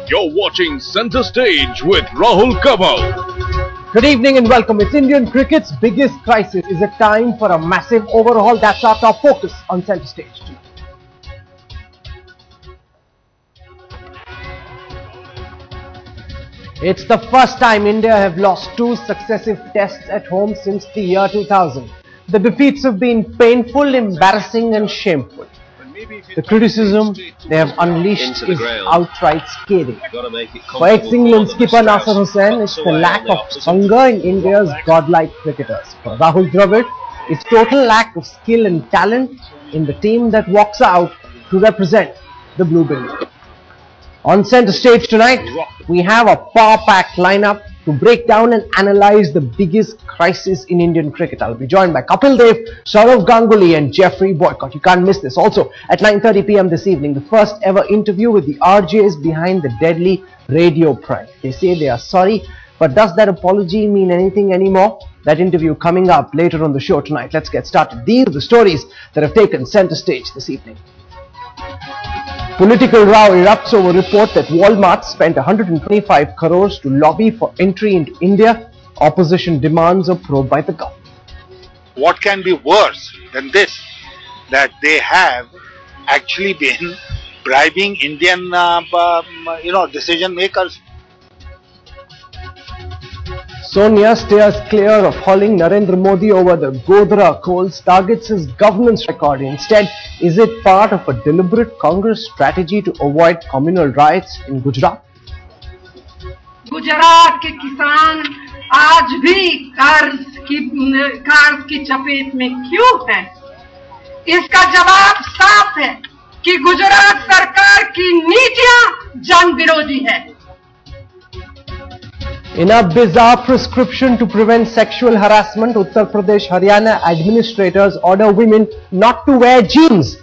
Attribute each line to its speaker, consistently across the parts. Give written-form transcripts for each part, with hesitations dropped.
Speaker 1: You're watching Center Stage with Rahul Kamal.
Speaker 2: Good evening and welcome. It's Indian cricket's biggest crisis. Is it time for a massive overhaul? That's our top focus on Center Stage tonight. It's the first time India have lost 2 successive tests at home since the year 2000. The defeats have been painful, embarrassing and shameful. The criticism they have unleashed is outright scathing. For ex-England skipper Nasser Hussain, it's the lack of hunger in India's godlike cricketers. For Rahul Dravid, it's total lack of skill and talent in the team that walks out to represent the Blue Billion. On Center Stage tonight, we have a power-packed lineup to break down and analyze the biggest crisis in Indian cricket. I'll be joined by Kapil Dev, Sourav Ganguly and Jeffrey Boycott. You can't miss this. Also, at 9:30 p.m. this evening, the first ever interview with the RJs behind the deadly radio prank. They say they are sorry, but does that apology mean anything anymore? That interview coming up later on the show tonight. Let's get started. These are the stories that have taken Center Stage this evening. Political row erupts over report that Walmart spent 125 crores to lobby for entry into India. Opposition demands a probe by the government.
Speaker 3: What can be worse than this? That they have actually been bribing Indian, decision makers.
Speaker 2: Sonia steers clear of hauling Narendra Modi over the Godhra coals, targets his governance record. Instead, is it part of a deliberate Congress strategy to avoid communal riots in Gujarat?
Speaker 4: Gujarat के किसान आज भी कर्ज की चपेट में क्यों हैं? इसका जवाब साफ है कि गुजरात सरकार की नीतियां जन विरोधी हैं.
Speaker 2: In a bizarre prescription to prevent sexual harassment, Uttar Pradesh Haryana administrators order women not to wear jeans.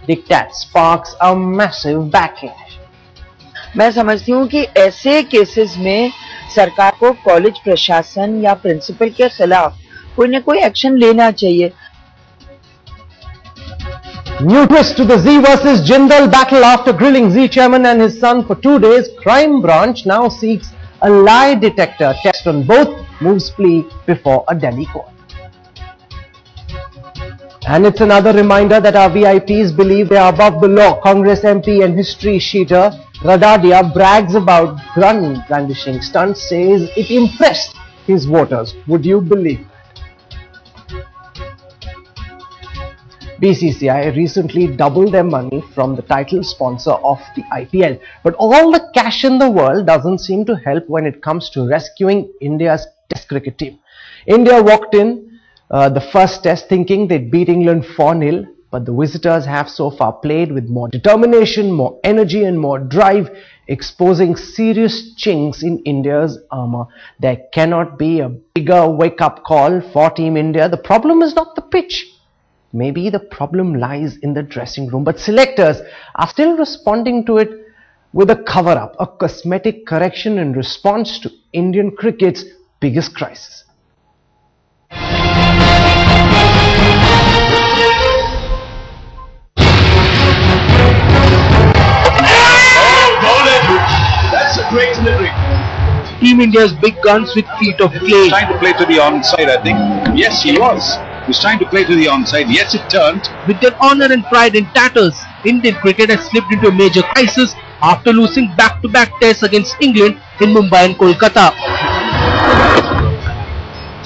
Speaker 2: Diktat sparks a massive backlash.
Speaker 5: मैं समझती हूँ कि ऐसे केसेस में सरकार को कॉलेज प्रशासन या प्रिंसिपल के खिलाफ कोई न कोई एक्शन लेना चाहिए.
Speaker 2: New twist to the Z versus Jindal battle after grilling Z chairman and his son for 2 days. Crime branch now seeks a lie detector test on both, moves plea before a Delhi court. And it's another reminder that our VIPs believe they are above the law. Congress MP and history sheeter Radadia brags about gun brandishing stunts, says it impressed his voters. Would you believe that? BCCI recently doubled their money from the title sponsor of the IPL. But all the cash in the world doesn't seem to help when it comes to rescuing India's Test cricket team. India walked in the first test thinking they'd beat England 4-0, but the visitors have so far played with more determination, more energy and more drive, exposing serious chinks in India's armour. There cannot be a bigger wake-up call for Team India. The problem is not the pitch. Maybe the problem lies in the dressing room, but selectors are still responding to it with a cover-up, a cosmetic correction in response to Indian cricket's biggest crisis.
Speaker 1: That's a great delivery.
Speaker 6: Team India's big guns with feet of clay.
Speaker 7: Trying to play to the onside, I think. Yes, he was. He was trying to play to the onside. Yes, it turned.
Speaker 6: With their honour and pride in tatters, Indian cricket has slipped into a major crisis after losing back-to-back tests against England in Mumbai and Kolkata.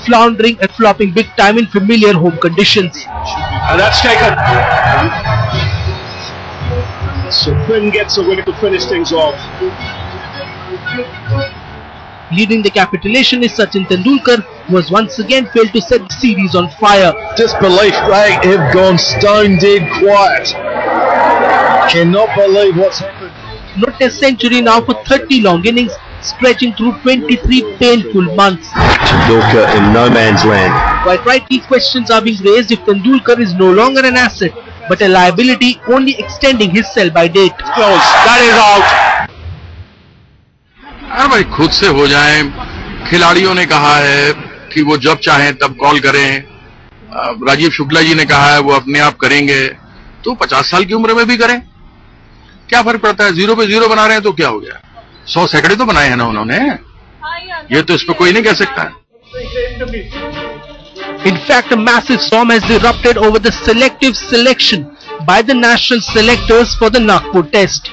Speaker 6: Floundering and flopping big time in familiar home conditions.
Speaker 1: And that's taken. So Quinn gets a wicket to finish things off.
Speaker 6: Leading the capitulation is Sachin Tendulkar, who has once again failed to set the series on fire.
Speaker 1: Disbelief, they have gone stone dead quiet. Cannot believe what's happened.
Speaker 6: No test century now for 30 long innings, stretching through 23 painful months.
Speaker 1: Tendulkar in no man's land.
Speaker 6: Quite rightly, questions are being raised if Tendulkar is no longer an asset, but a liability, only extending his sell-by date.
Speaker 1: Close, that is out.
Speaker 8: अरे भाई खुद से हो जाएं. खिलाड़ियों ने कहा है कि वो जब चाहें तब कॉल करें. राजीव शुक्ला जी ने कहा है वो अपने आप करेंगे. तो 50 साल की उम्र में भी करें, क्या फर्क पड़ता है? 0 पे 0 बना रहे हैं तो क्या हो गया? 100 सैकड़े तो बनाए हैं ना उन्होंने, ये तो इस पे कोई नहीं कह सकता।
Speaker 6: In fact, a massive storm has erupted over the selective selection by the national selectors for the Nagpur test.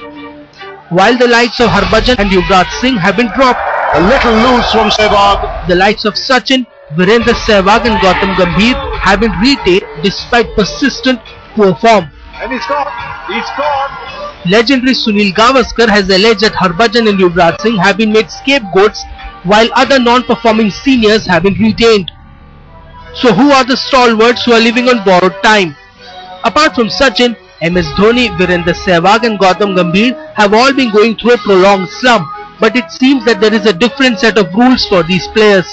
Speaker 6: While the likes of Harbhajan and Yuvraj Singh have been dropped,
Speaker 1: A little loose from Sehwag.
Speaker 6: the likes of Sachin, Virendra Sehwag and Gautam Gambhir have been retained despite persistent poor form.
Speaker 7: And he's gone. He's gone.
Speaker 6: Legendary Sunil Gavaskar has alleged that Harbhajan and Yuvraj Singh have been made scapegoats while other non-performing seniors have been retained. So who are the stalwarts who are living on borrowed time? Apart from Sachin, MS Dhoni, Virendra Sehwag and Gautam Gambhir have all been going through a prolonged slump, but it seems that there is a different set of rules for these players.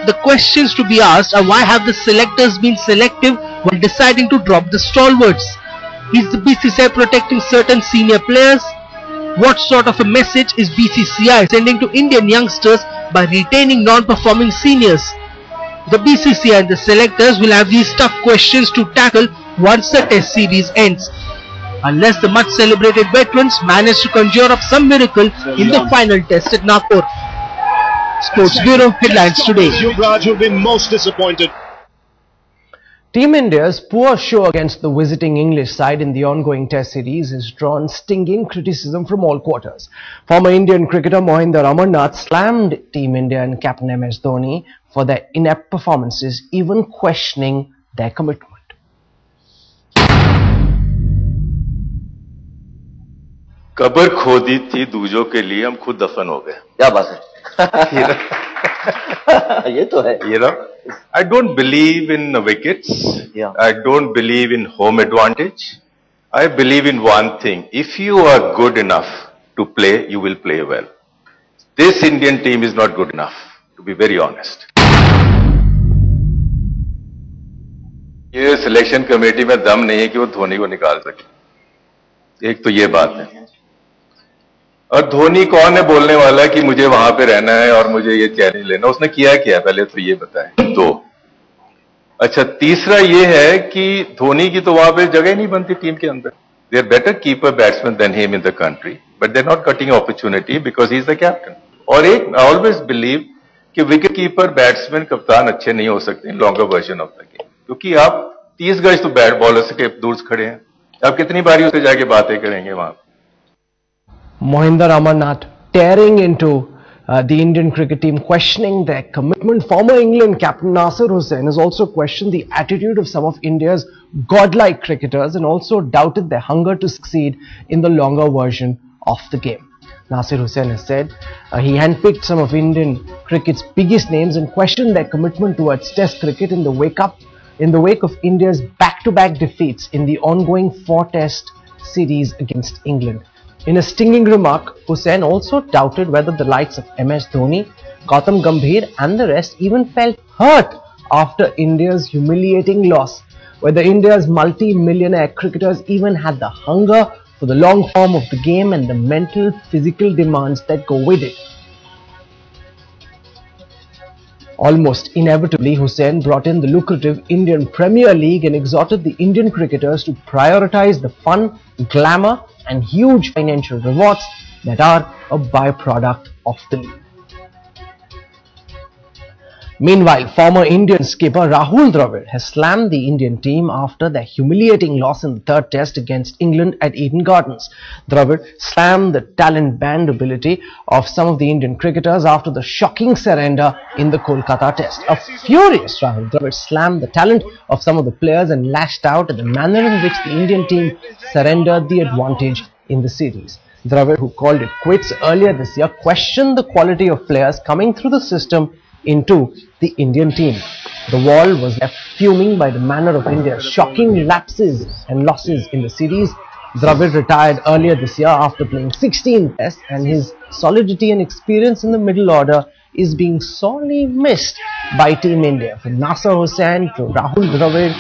Speaker 6: The questions to be asked are, why have the selectors been selective when deciding to drop the stalwarts? Is the BCCI protecting certain senior players? What sort of a message is BCCI sending to Indian youngsters by retaining non-performing seniors? The BCCI and the selectors will have these tough questions to tackle once the test series ends, unless the much celebrated veterans manage to conjure up some miracle in the final test at Nagpur. Sports Bureau headlines today.
Speaker 1: Yuvraj will be most disappointed.
Speaker 2: Team India's poor show against the visiting English side in the ongoing test series has drawn stinging criticism from all quarters. Former Indian cricketer Mohinder Amarnath slammed Team India and captain MS Dhoni for their inept performances, even questioning their commitment.
Speaker 9: कब्र खोदी थी दूजों के लिए, हम खुद दफन हो गए। क्या बात है? ये तो है। You know, I don't believe in wickets. Yeah. I don't believe in home advantage. I believe in one thing: if you are good enough to play, you will play well. This Indian team is not good enough, to be very honest. ये selection committee में दम नहीं है कि वो धोनी को निकाल सके। एक तो ये बात है। और धोनी कौन है बोलने वाला कि मुझे वहां पे रहना है और मुझे ये चैलेंज लेना, उसने किया क्या पहले तो ये बताएं। तो अच्छा, तीसरा ये है कि धोनी की तो वहां पे जगह ही नहीं बनती टीम के अंदर। They are better keeper batsman than him in the country, but they are not cutting opportunity because he is the captain. और एक आई ऑलवेज बिलीव कि विकेट कीपर बैट्समैन कप्तान अच्छे नहीं हो सकते longer version of the game, क्योंकि आप 30 गज तो बैट बॉलर से दूर खड़े हैं, आप कितनी बारी उससे जाके बातें करेंगे वहां।
Speaker 2: Mohinder Amarnath tearing into the Indian cricket team, questioning their commitment. Former England captain Nasir Hussain has also questioned the attitude of some of India's godlike cricketers and also doubted their hunger to succeed in the longer version of the game. Nasir Hussain has said he handpicked some of Indian cricket's biggest names and questioned their commitment towards Test cricket in the wake of India's back-to-back defeats in the ongoing 4-test series against England. In a stinging remark, Hussain also doubted whether the likes of MS Dhoni, Gautam Gambhir and the rest even felt hurt after India's humiliating loss, whether India's multi-millionaire cricketers even had the hunger for the long form of the game and the mental, physical demands that go with it. Almost inevitably, Hussain brought in the lucrative Indian Premier League and exhorted the Indian cricketers to prioritize the fun, glamour and huge financial rewards that are a byproduct of the league. Meanwhile, former Indian skipper Rahul Dravid has slammed the Indian team after their humiliating loss in the third test against England at Eden Gardens. Dravid slammed the talent-band ability of some of the Indian cricketers after the shocking surrender in the Kolkata test. A furious Rahul Dravid slammed the talent of some of the players and lashed out at the manner in which the Indian team surrendered the advantage in the series. Dravid, who called it quits earlier this year, questioned the quality of players coming through the system into the Indian team. The wall was left fuming by the manner of India's shocking lapses and losses in the series. Dravid retired earlier this year after playing 16 tests, and his solidity and experience in the middle order is being sorely missed by Team India. From Nasir Hussain to Rahul Dravid,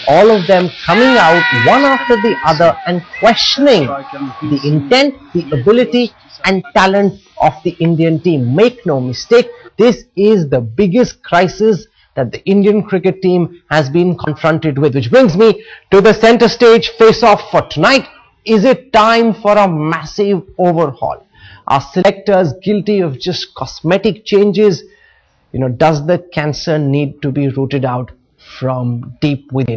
Speaker 2: all of them coming out one after the other and questioning the intent, the ability and talent of the Indian team. Make no mistake, this is the biggest crisis that the Indian cricket team has been confronted with. Which brings me to the centre stage face-off for tonight. Is it time for a massive overhaul? Are selectors guilty of just cosmetic changes? Does the cancer need to be rooted out from deep within?